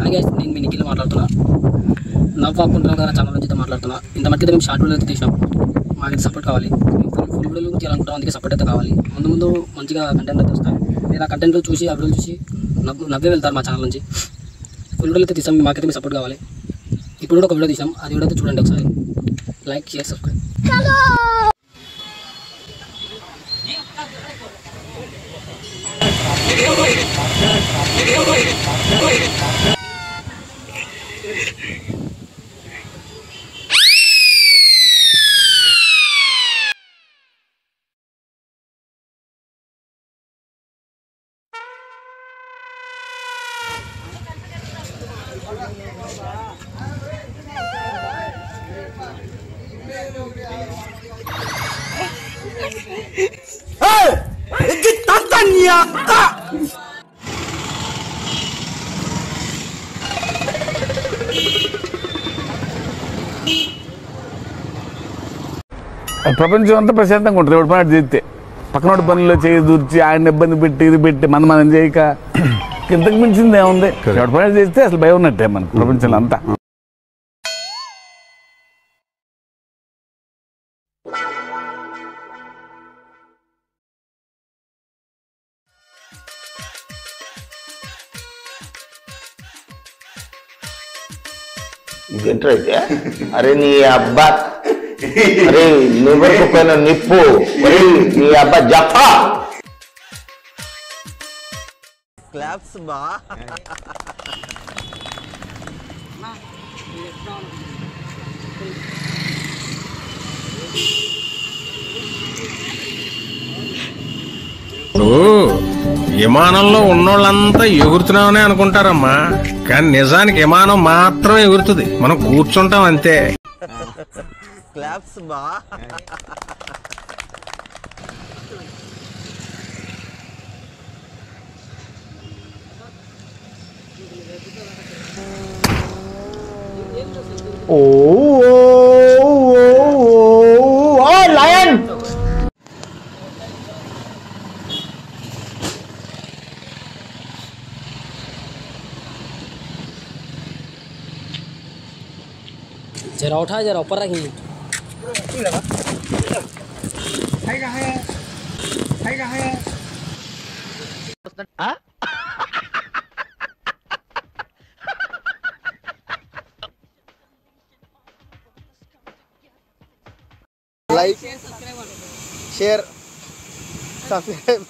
Hi guys, నేను మీ నిఖిల్ మాట్లాడుతున్నా. నవ్వాకుంటున్నాం కదా ఛానల్ నుంచి మాట్లాడుతున్నా. ఇంత మధ్య మేము షార్ట్ వీడియో అయితే తీసినాం. మాకు సపోర్ట్ కావాలి. ఫుల్ వీడియోలు తీయాలనుకుంటాం, అందుకే సపోర్ట్ అయితే కావాలి. ముందు మంచిగా కంటెంట్ అయితే వస్తాయి. మీరు ఆ కంటెంట్ చూసి ఆ వీడియోలు చూసి నవ్వే వెళ్తారు మా ఛానల్ నుంచి. ఫుల్ వీడియోలు అయితే తీసాం, మాకైతే మీ సపోర్ట్ కావాలి. ఇప్పుడు కూడా ఒక వీడియో తీసాం, అది వీడియో అయితే చూడండి ఒకసారి. Like, share, subscribe. ప్రపంచం అంతా ప్రశాంతంగా ఉంటుంది. ఎవరి పని చేస్తే పక్కనోడి పనుల్లో చేయి దూర్చి ఆయన ఇబ్బంది పెట్టి ఇది పెట్టి మనం చేయక ఇంతకు మించింది ఏముంది? ఎవరి పని చేస్తే అసలు భయం ఉన్నట్టే మనకు ప్రపంచంలో అంతా. ఇదేంటైతే అరే నీ అబ్బా, అరే నువ్వు పైన నిప్పు, మరి నీ అబ్బా జఫా క్లాప్స్ బా. విమానంలో ఉన్నోళ్ళంతా ఎగురుతున్నామని అనుకుంటారమ్మా, కానీ నిజానికి విమానం మాత్రం ఎగురుతుంది, మనం కూర్చుంటాం అంతే. క్లాప్స్ బా. లయన్ जरा उठा, जरा ऊपर रखी. Like, share, subscribe.